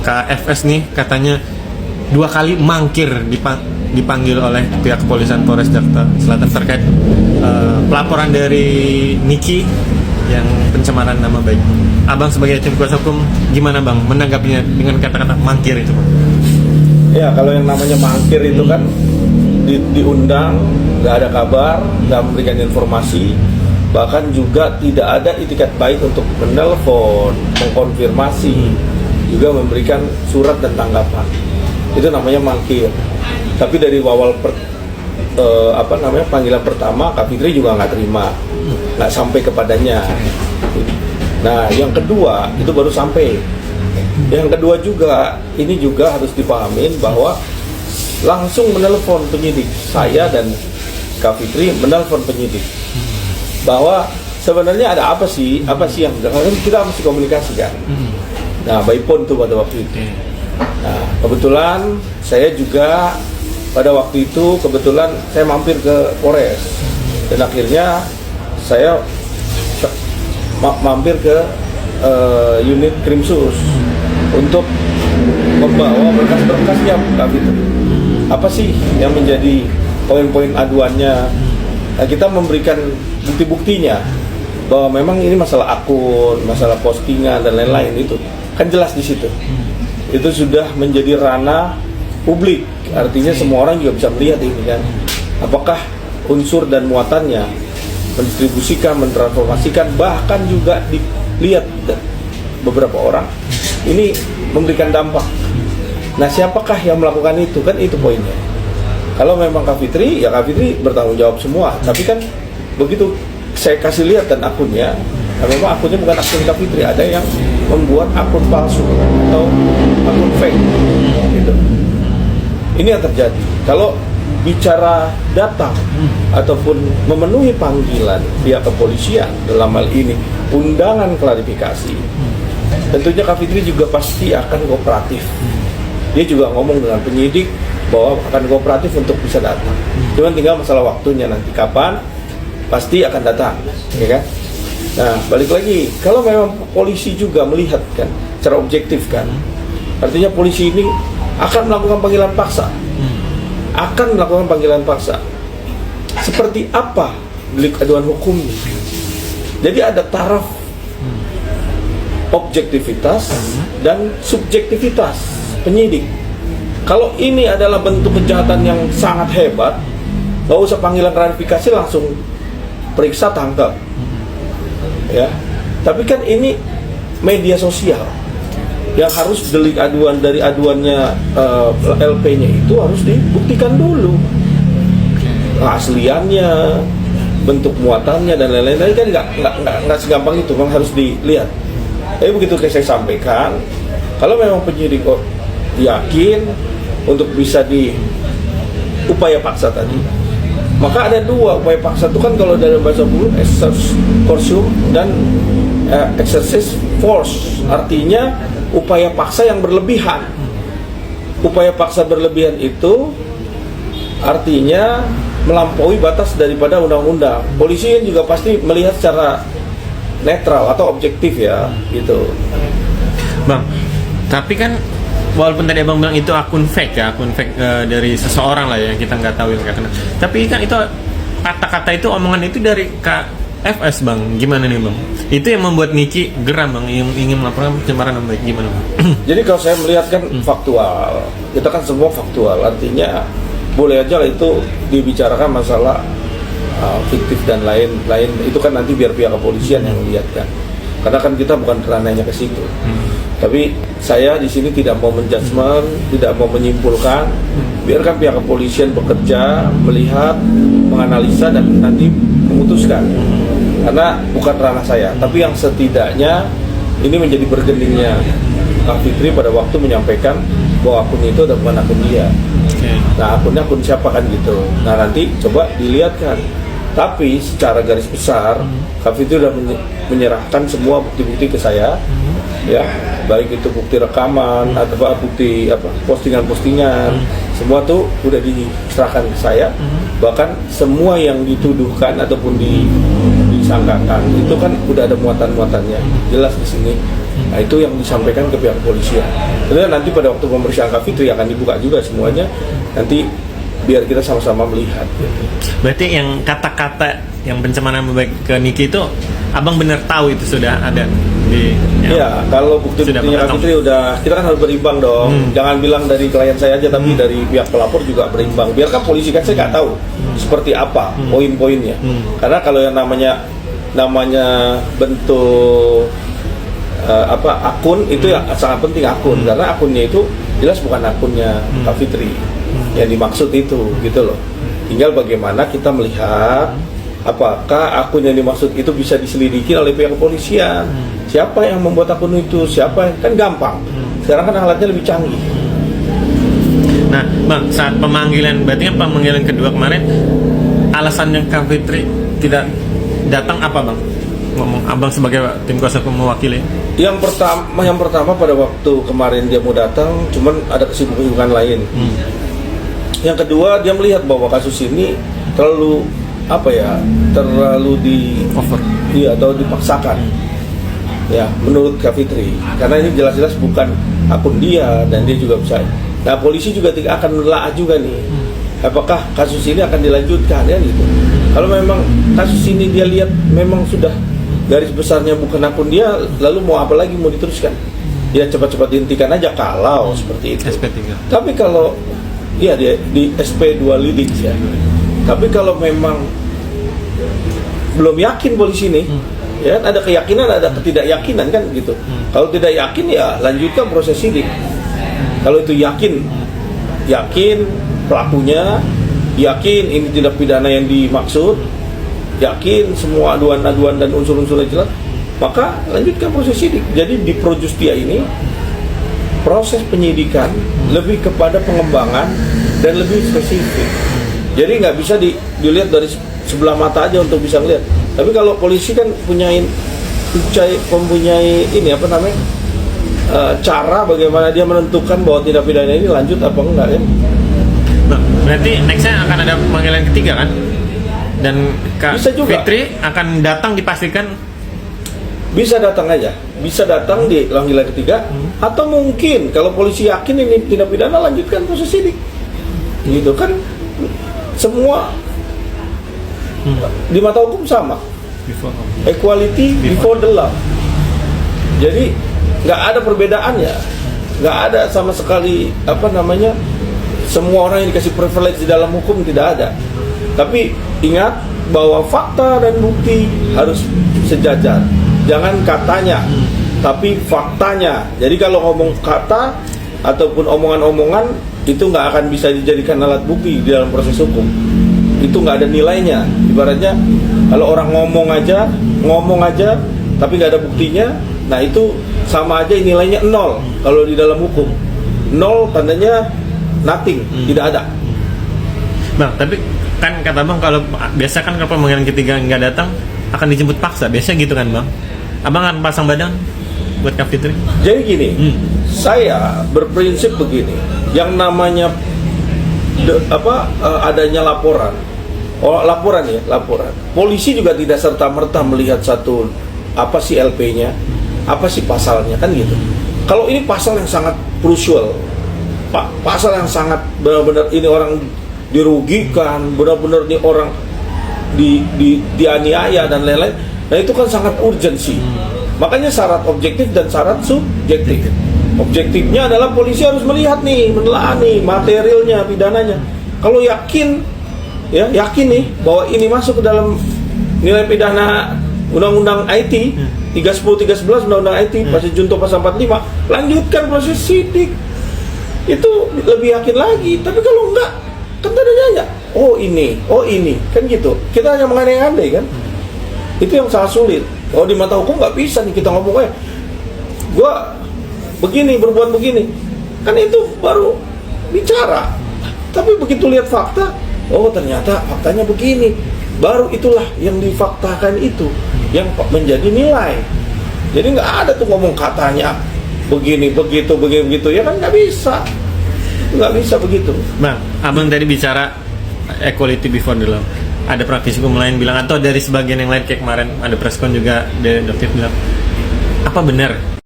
KFS nih katanya 2 kali mangkir dipanggil oleh pihak kepolisian Polres Jakarta Selatan terkait pelaporan dari Niki yang pencemaran nama baik. Abang sebagai tim kuasa hukum gimana bang menanggapinya dengan kata-kata mangkir itu bang? Ya kalau yang namanya mangkir itu kan diundang, nggak ada kabar, nggak memberikan informasi, bahkan juga tidak ada itikat baik untuk menelpon, mengkonfirmasi, juga memberikan surat dan tanggapan. Itu namanya mangkir. Tapi dari awal panggilan pertama, Kak Fitri juga nggak terima, nggak sampai kepadanya. Nah, yang kedua itu baru sampai. Yang kedua juga, ini juga harus dipahamin bahwa langsung menelpon penyidik. Saya dan Kak Fitri menelpon penyidik bahwa sebenarnya ada apa sih yang kita mesti komunikasikan. Nah, by phone tuh pada waktu itu. Nah, kebetulan saya juga pada waktu itu saya mampir ke Polres dan akhirnya saya mampir ke unit Krimsus untuk membawa berkas-berkasnya Kak Fitri. Apa sih yang menjadi poin-poin aduannya? Nah, kita memberikan bukti-buktinya bahwa memang ini masalah akun, masalah postingan dan lain-lain itu kan jelas di situ. Itu sudah menjadi ranah publik, artinya semua orang juga bisa melihat ini kan. Apakah unsur dan muatannya mendistribusikan, mentransformasikan, bahkan juga dilihat beberapa orang ini memberikan dampak. Nah, siapakah yang melakukan itu? Kan itu poinnya. Kalau memang Kak Fitri, ya Kak Fitri bertanggung jawab semua. Tapi kan begitu saya kasih lihat dan akunnya, nah memang akunnya bukan akun Kak Fitri, ada yang membuat akun palsu atau akun fake gitu. Ini yang terjadi. Kalau bicara datang ataupun memenuhi panggilan pihak kepolisian dalam hal ini undangan klarifikasi, tentunya Kak Fitri juga pasti akan kooperatif. Dia juga ngomong dengan penyidik bahwa akan kooperatif untuk bisa datang. Cuman tinggal masalah waktunya nanti kapan pasti akan datang, ya kan? Nah, balik lagi, kalau memang polisi juga melihat kan secara objektif kan, artinya polisi ini akan melakukan panggilan paksa. Akan melakukan panggilan paksa. Seperti apa delik aduan hukumnya? Jadi ada taraf objektivitas dan subjektivitas penyidik. Kalau ini adalah bentuk kejahatan yang sangat hebat, nggak usah panggilan klarifikasi, langsung periksa, tangkap. Ya, tapi kan ini media sosial yang harus delik aduan dari aduannya LP-nya itu harus dibuktikan dulu keasliannya, bentuk muatannya dan lain-lain. Tadi kan nggak segampang itu, memang harus dilihat. Tapi begitu saya sampaikan, kalau memang penyidik yakin untuk bisa upaya paksa tadi, maka ada dua upaya paksa itu kan, kalau dalam bahasa hukum exercise coercion dan exercise force, artinya upaya paksa yang berlebihan. Upaya paksa berlebihan itu artinya melampaui batas daripada undang-undang. Polisi juga pasti melihat secara netral atau objektif ya, gitu. Bang, tapi kan walaupun tadi abang bilang itu akun fake ya, akun fake dari seseorang lah ya, kita nggak tahu yang nggak kenal. Tapi kan itu kata-kata itu, omongan itu dari KFS bang, gimana nih bang? Itu yang membuat Niki geram bang, yang ingin melaporkan pencemaran nama baik, gimana bang? Jadi kalau saya melihat kan faktual, kita kan semua faktual, artinya boleh aja itu dibicarakan masalah fiktif dan lain-lain, itu kan nanti biar pihak kepolisian yang melihat kan, karena kan kita bukan ranahnya ke situ. Tapi saya di sini tidak mau menjudgment, tidak mau menyimpulkan, biarkan pihak kepolisian bekerja, melihat, menganalisa dan nanti memutuskan, karena bukan ranah saya. Tapi yang setidaknya ini menjadi bergeningnya Kak Fitri pada waktu menyampaikan bahwa akun itu adalah bukan akun dia. Nah, akunnya akun siapa kan gitu. Nah, nanti coba dilihatkan. Tapi secara garis besar, Kak Fitri sudah menyerahkan semua bukti-bukti ke saya, ya, baik itu bukti rekaman atau bukti postingan-postingan, semua tuh udah diserahkan ke saya. Bahkan semua yang dituduhkan ataupun disangkakan itu kan udah ada muatan-muatannya, jelas di sini Nah itu yang disampaikan ke pihak kepolisian. Kemudian nanti pada waktu pemeriksaan Kak Fitri akan dibuka juga semuanya, nanti biar kita sama-sama melihat. Berarti yang kata-kata yang pencemaran nama baik ke Niki itu abang bener tahu itu sudah ada di Ya, kalau bukti-buktinya Kak Fitri udah, kita kan harus berimbang dong. Jangan bilang dari klien saya aja, tapi dari pihak pelapor juga berimbang. Biarkan polisi, kan saya nggak tahu seperti apa poin-poinnya. Karena kalau yang namanya bentuk akun itu ya sangat penting akun, karena akunnya itu jelas bukan akunnya Kak Fitri yang dimaksud itu, gitu loh. Tinggal bagaimana kita melihat apakah akun yang dimaksud itu bisa diselidiki oleh pihak kepolisian. Siapa yang membuat akun itu, siapa yang, kan gampang. Sekarang kan alatnya lebih canggih. Nah, Bang, saat pemanggilan, berarti kan pemanggilan kedua kemarin, alasannya Kak Fitri tidak datang apa, Bang? Ngomong abang sebagai tim kuasa hukum mewakili. Yang pertama pada waktu kemarin dia mau datang, cuman ada kesibukan lain. Yang kedua, dia melihat bahwa kasus ini terlalu di Over. iya, atau dipaksakan. Ya, menurut Kak Fitri, karena ini jelas-jelas bukan akun dia dan dia juga bisa. Nah, polisi juga tidak akan menelaah juga nih. Apakah kasus ini akan dilanjutkan ya gitu. Kalau memang kasus ini dia lihat memang sudah garis besarnya bukan akun dia, lalu mau apa lagi mau diteruskan? Ya cepat-cepat dihentikan aja kalau seperti itu. SP3. Tapi kalau dia di SP2 lidik ya. Tapi kalau memang belum yakin polisi ini, ya ada keyakinan, ada ketidakyakinan kan gitu. Kalau tidak yakin ya lanjutkan proses sidik. Kalau itu yakin pelakunya, yakin ini tindak pidana yang dimaksud, yakin semua aduan-aduan dan unsur-unsurnya jelas, maka lanjutkan proses sidik. Jadi di Pro Justia ini proses penyidikan lebih kepada pengembangan dan lebih spesifik. Jadi nggak bisa dilihat dari sebelah mata aja untuk bisa lihat. Tapi kalau polisi kan mempunyai ini cara bagaimana dia menentukan bahwa tindak pidana ini lanjut apa enggak ya. Nah, berarti nextnya akan ada pemanggilan ketiga kan? Dan Kak Fitri akan datang dipastikan. Bisa datang aja, bisa datang di panggilan ketiga, atau mungkin kalau polisi yakin ini tindak pidana lanjutkan proses sidik, gitu kan. Semua di mata hukum sama, equality before the law. Jadi nggak ada perbedaannya, nggak ada sama sekali semua orang yang dikasih privilege di dalam hukum, tidak ada. Tapi ingat bahwa fakta dan bukti harus sejajar. Jangan katanya, tapi faktanya. Jadi kalau ngomong kata ataupun omongan-omongan itu nggak akan bisa dijadikan alat bukti di dalam proses hukum. Itu nggak ada nilainya. Ibaratnya kalau orang ngomong aja, tapi nggak ada buktinya, nah itu sama aja nilainya 0 kalau di dalam hukum. 0 tandanya nothing, tidak ada. Bang, tapi kan kata Bang kalau biasa kan kalau pemanggilan ketiga nggak datang akan dijemput paksa. Biasa gitu kan, Bang? Abang akan pasang badan buat Kak Fitri? Jadi gini, saya berprinsip begini, yang namanya adanya laporan. Polisi juga tidak serta-merta melihat satu apa sih LP-nya, apa sih pasalnya, kan gitu. Kalau ini pasal yang sangat krusial, pasal yang sangat benar-benar ini orang dirugikan, benar-benar ini orang dianiaya dan lain-lain, nah itu kan sangat urgensi. Makanya syarat objektif dan syarat subjektif. Objektifnya adalah polisi harus melihat nih, menelaah nih materialnya, pidananya. Kalau yakin nih bahwa ini masuk ke dalam nilai pidana Undang-Undang IT 311 Undang-Undang IT pasal junto pasal 45, lanjutkan proses sidik. Itu lebih yakin lagi. Tapi kalau enggak, kan tadanya aja, oh ini kan gitu. Kita hanya mengandai-andai kan. Itu yang sangat sulit. Oh, di mata hukum nggak bisa nih kita ngomong gua begini, berbuat begini, kan itu baru bicara. Tapi begitu lihat fakta, oh ternyata faktanya begini, baru itulah yang difaktakan itu yang menjadi nilai. Jadi nggak ada tuh ngomong katanya begini begitu ya kan nggak bisa begitu. Bang, abang tadi bicara equality before the law. Ada praktisi hukum lain bilang, atau dari sebagian yang lain kayak kemarin ada preskon juga, dari dokter bilang, apa benar